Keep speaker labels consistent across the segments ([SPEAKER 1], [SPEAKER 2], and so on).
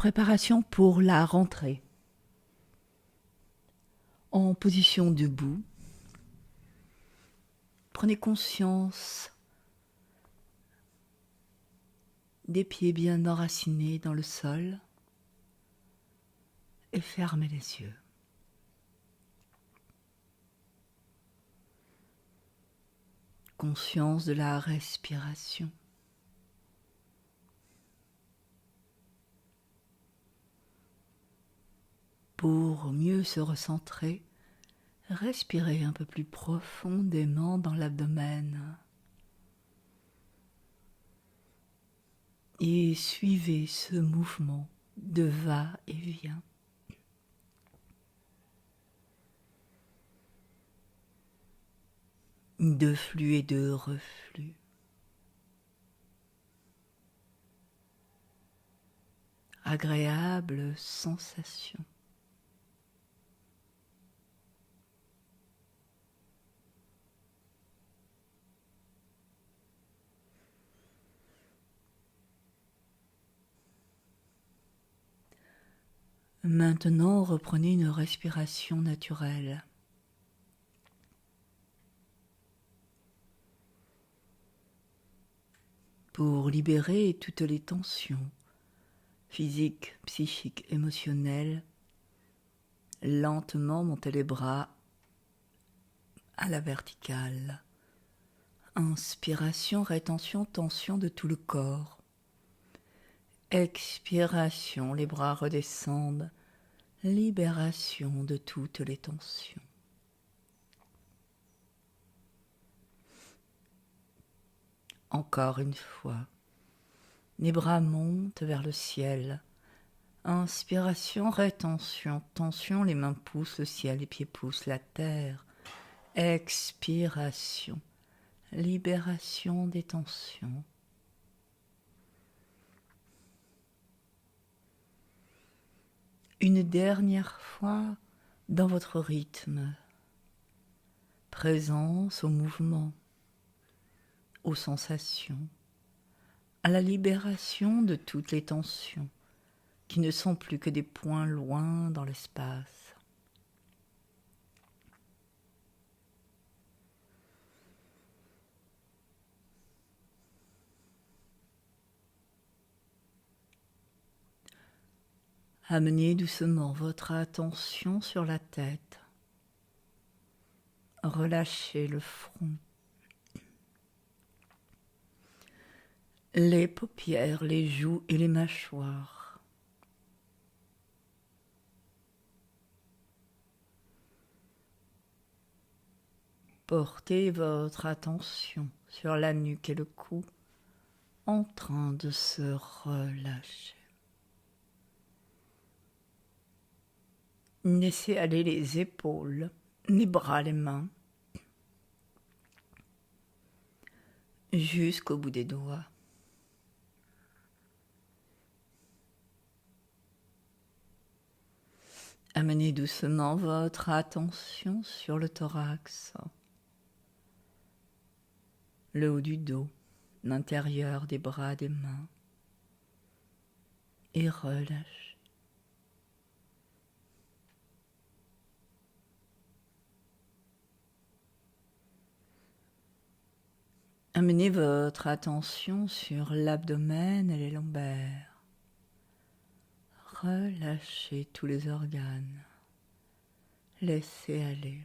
[SPEAKER 1] Préparation pour la rentrée. En position debout, prenez conscience des pieds bien enracinés dans le sol et fermez les yeux. Conscience de la respiration. Pour mieux se recentrer, respirez un peu plus profondément dans l'abdomen et suivez ce mouvement de va-et-vient. De flux et de reflux. Agréable sensation. Maintenant, reprenez une respiration naturelle. Pour libérer toutes les tensions physiques, psychiques, émotionnelles, lentement montez les bras à la verticale. Inspiration, rétention, tension de tout le corps. Expiration, les bras redescendent. Libération de toutes les tensions. Encore une fois, les bras montent vers le ciel. Inspiration, rétention, tension, les mains poussent le ciel, les pieds poussent la terre. Expiration, libération des tensions. Une dernière fois dans votre rythme, présence au mouvement, aux sensations, à la libération de toutes les tensions qui ne sont plus que des points loin dans l'espace. Amenez doucement votre attention sur la tête. Relâchez le front. Les paupières, les joues et les mâchoires. Portez votre attention sur la nuque et le cou en train de se relâcher. Laissez aller les épaules, les bras, les mains, jusqu'au bout des doigts. Amenez doucement votre attention sur le thorax, le haut du dos, l'intérieur des bras, des mains, et relâchez. Amenez votre attention sur l'abdomen et les lombaires. Relâchez tous les organes. Laissez aller.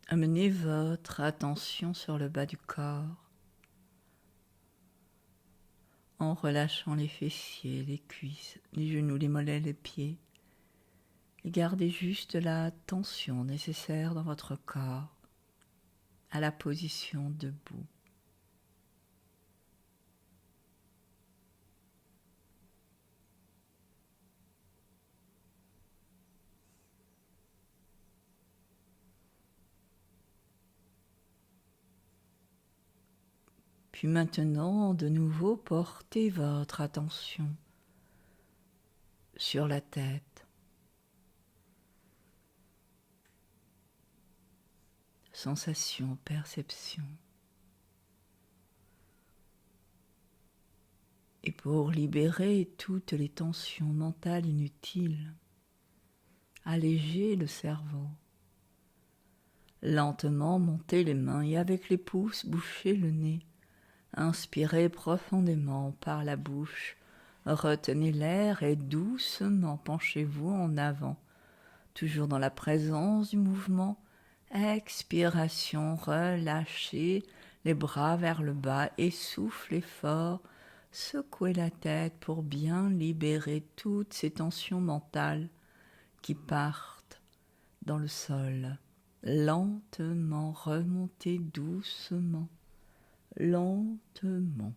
[SPEAKER 1] Amenez votre attention sur le bas du corps en relâchant les fessiers, les cuisses, les genoux, les mollets, les pieds. Et gardez juste la tension nécessaire dans votre corps à la position debout. Puis maintenant, de nouveau, portez votre attention sur la tête. sensation, perception. Et pour libérer toutes les tensions mentales inutiles, alléger le cerveau, lentement montez les mains et avec les pouces bouchez le nez. Inspirez profondément par la bouche, retenez l'air et doucement penchez-vous en avant, toujours dans la présence du mouvement. Expiration, relâchez les bras vers le bas et soufflez fort, secouez la tête pour bien libérer toutes ces tensions mentales qui partent dans le sol. Lentement, remontez doucement, lentement.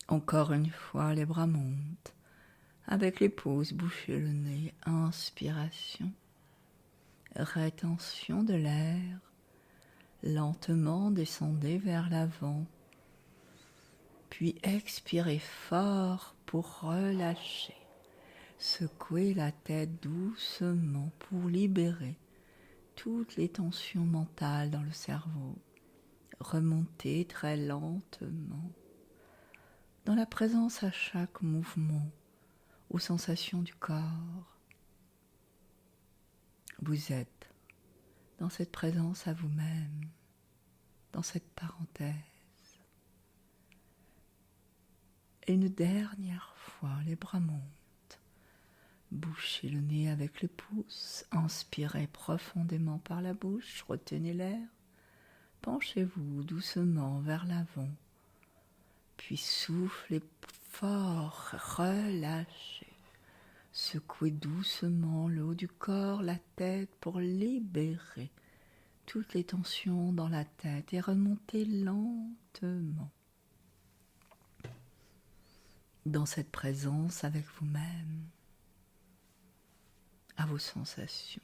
[SPEAKER 1] Encore une fois, les bras montent. Avec les pouces, bouchez le nez. Inspiration. Rétention de l'air. Lentement, descendez vers l'avant. Puis expirez fort pour relâcher. Secouez la tête doucement pour libérer toutes les tensions mentales dans le cerveau. Remontez très lentement. Dans la présence à chaque mouvement, aux sensations du corps. Vous êtes dans cette présence à vous-même, dans cette parenthèse. Et une dernière fois, les bras montent. Bouchez le nez avec les pouces, inspirez profondément par la bouche, retenez l'air. Penchez-vous doucement vers l'avant. Puis soufflez fort, relâchez. Secouez doucement le haut du corps, la tête pour libérer toutes les tensions dans la tête et remontez lentement dans cette présence avec vous-même, à vos sensations.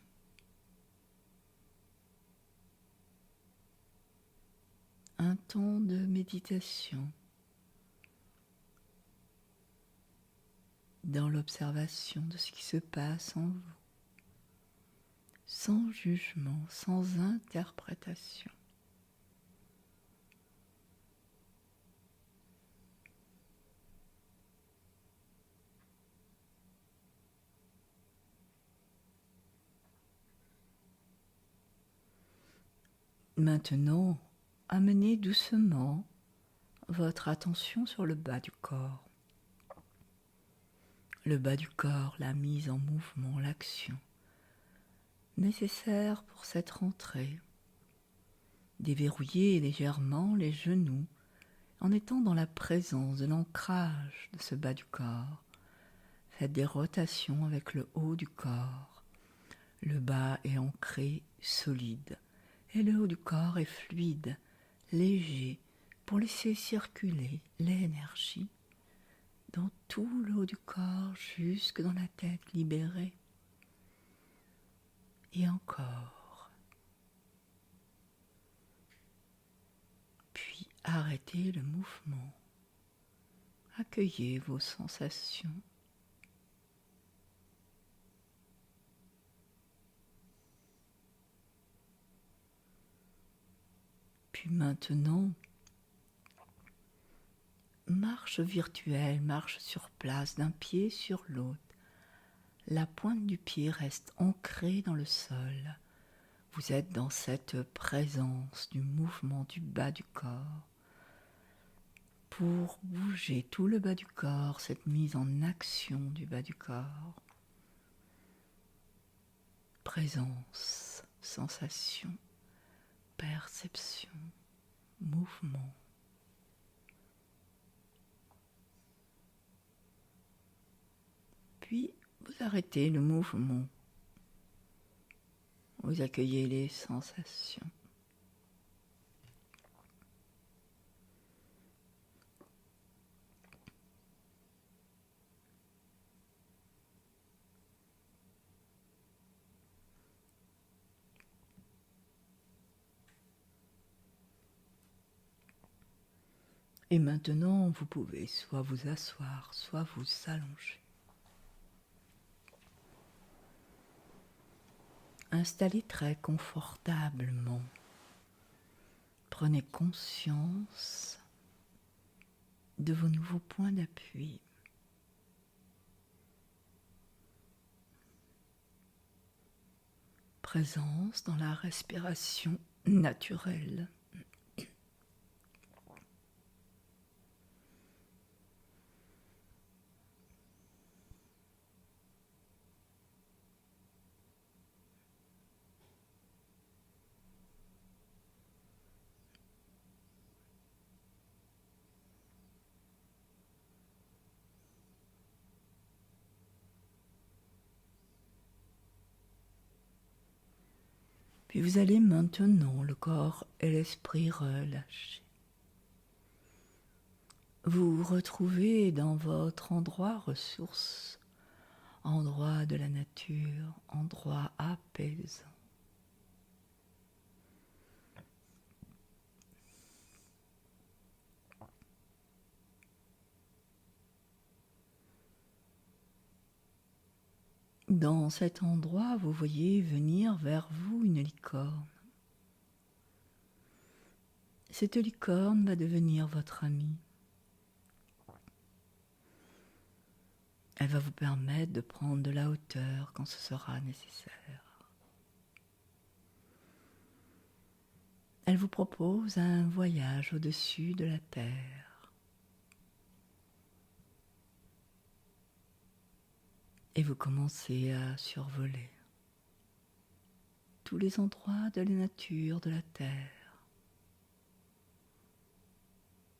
[SPEAKER 1] Un temps de méditation dans l'observation de ce qui se passe en vous, sans jugement, sans interprétation. Maintenant, amenez doucement votre attention sur le bas du corps. Le bas du corps, la mise en mouvement, l'action nécessaire pour cette rentrée. Déverrouillez légèrement les genoux en étant dans la présence de l'ancrage de ce bas du corps. Faites des rotations avec le haut du corps. Le bas est ancré, solide, et le haut du corps est fluide, léger, pour laisser circuler l'énergie dans tout le haut du corps, jusque dans la tête libérée. Et encore. Puis arrêtez le mouvement. Accueillez vos sensations. Puis maintenant, marche virtuelle, marche sur place d'un pied sur l'autre. La pointe du pied reste ancrée dans le sol. Vous êtes dans cette présence du mouvement du bas du corps. Pour bouger tout le bas du corps, cette mise en action du bas du corps. Présence, sensation, perception, mouvement. Puis, vous arrêtez le mouvement. Vous accueillez les sensations. Et maintenant, vous pouvez soit vous asseoir, soit vous allonger. Installez très confortablement. Prenez conscience de vos nouveaux points d'appui. Présence dans la respiration naturelle. Puis vous allez maintenant le corps et l'esprit relâcher. Vous vous retrouvez dans votre endroit ressource, endroit de la nature, endroit apaisant. Dans cet endroit, vous voyez venir vers vous une licorne. Cette licorne va devenir votre amie. Elle va vous permettre de prendre de la hauteur quand ce sera nécessaire. Elle vous propose un voyage au-dessus de la terre. Et vous commencez à survoler tous les endroits de la nature, de la terre.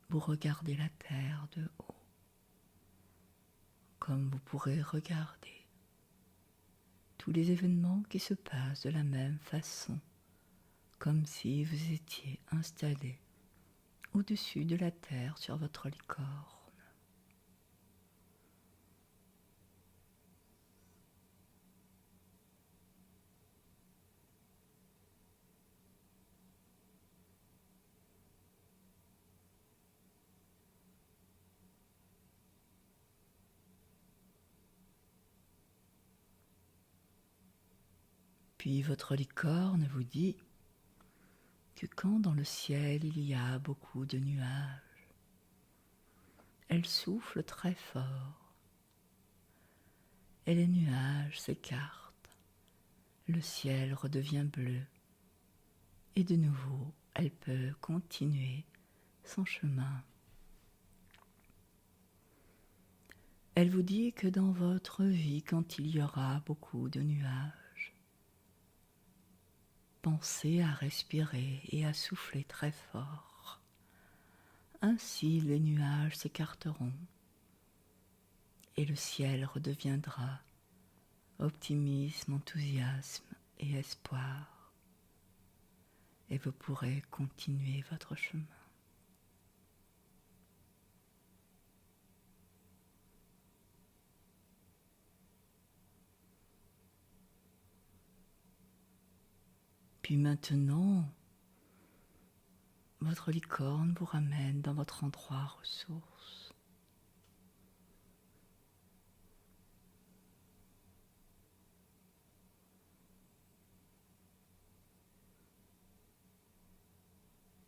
[SPEAKER 1] Vous regardez la terre de haut, comme vous pourrez regarder tous les événements qui se passent de la même façon, comme si vous étiez installé au-dessus de la terre sur votre licorne. Puis votre licorne vous dit que quand dans le ciel il y a beaucoup de nuages, elle souffle très fort et les nuages s'écartent, le ciel redevient bleu et de nouveau elle peut continuer son chemin. Elle vous dit que dans votre vie, quand il y aura beaucoup de nuages, pensez à respirer et à souffler très fort. Ainsi les nuages s'écarteront et le ciel redeviendra optimisme, enthousiasme et espoir. Et vous pourrez continuer votre chemin. Puis maintenant, votre licorne vous ramène dans votre endroit ressource.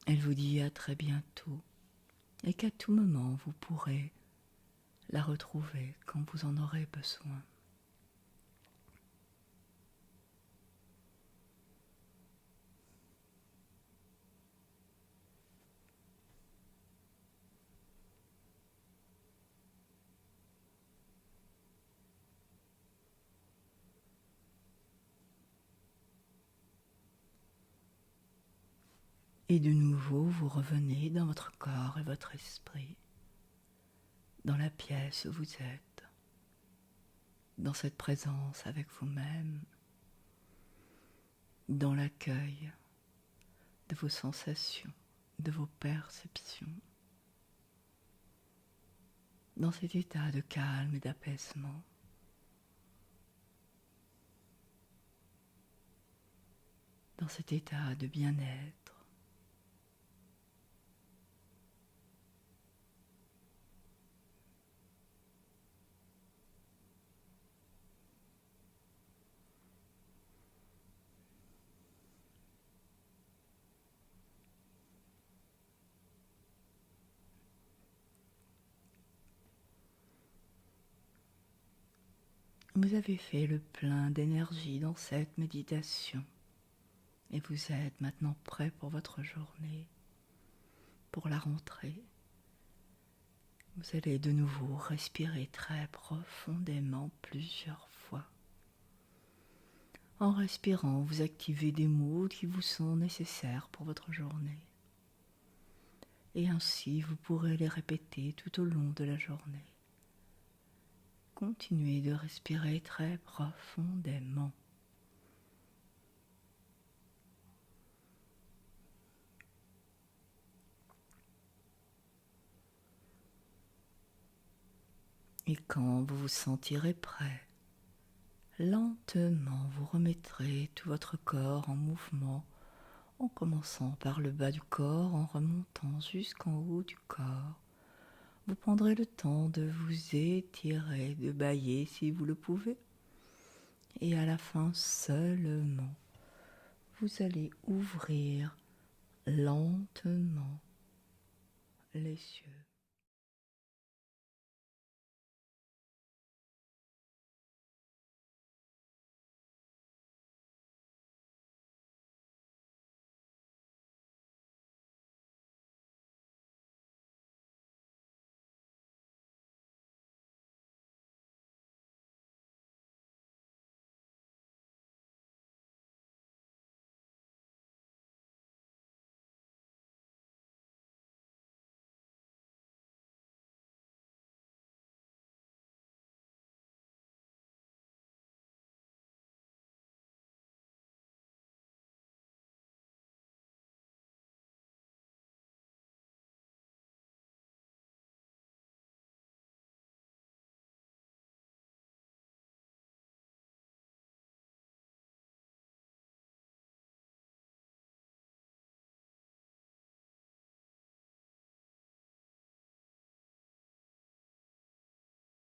[SPEAKER 1] Elle vous dit à très bientôt et qu'à tout moment vous pourrez la retrouver quand vous en aurez besoin. Et de nouveau, vous revenez dans votre corps et votre esprit, dans la pièce où vous êtes, dans cette présence avec vous-même, dans l'accueil de vos sensations, de vos perceptions, dans cet état de calme et d'apaisement. Dans cet état de bien-être. Vous avez fait le plein d'énergie dans cette méditation et vous êtes maintenant prêt pour votre journée, pour la rentrée. Vous allez de nouveau respirer très profondément plusieurs fois. En respirant, vous activez des mots qui vous sont nécessaires pour votre journée. Et ainsi, vous pourrez les répéter tout au long de la journée. Continuez de respirer très profondément. Et quand vous vous sentirez prêt, lentement vous remettrez tout votre corps en mouvement, en commençant par le bas du corps, en remontant jusqu'en haut du corps. Vous prendrez le temps de vous étirer, de bâiller si vous le pouvez. Et à la fin seulement, vous allez ouvrir lentement les yeux.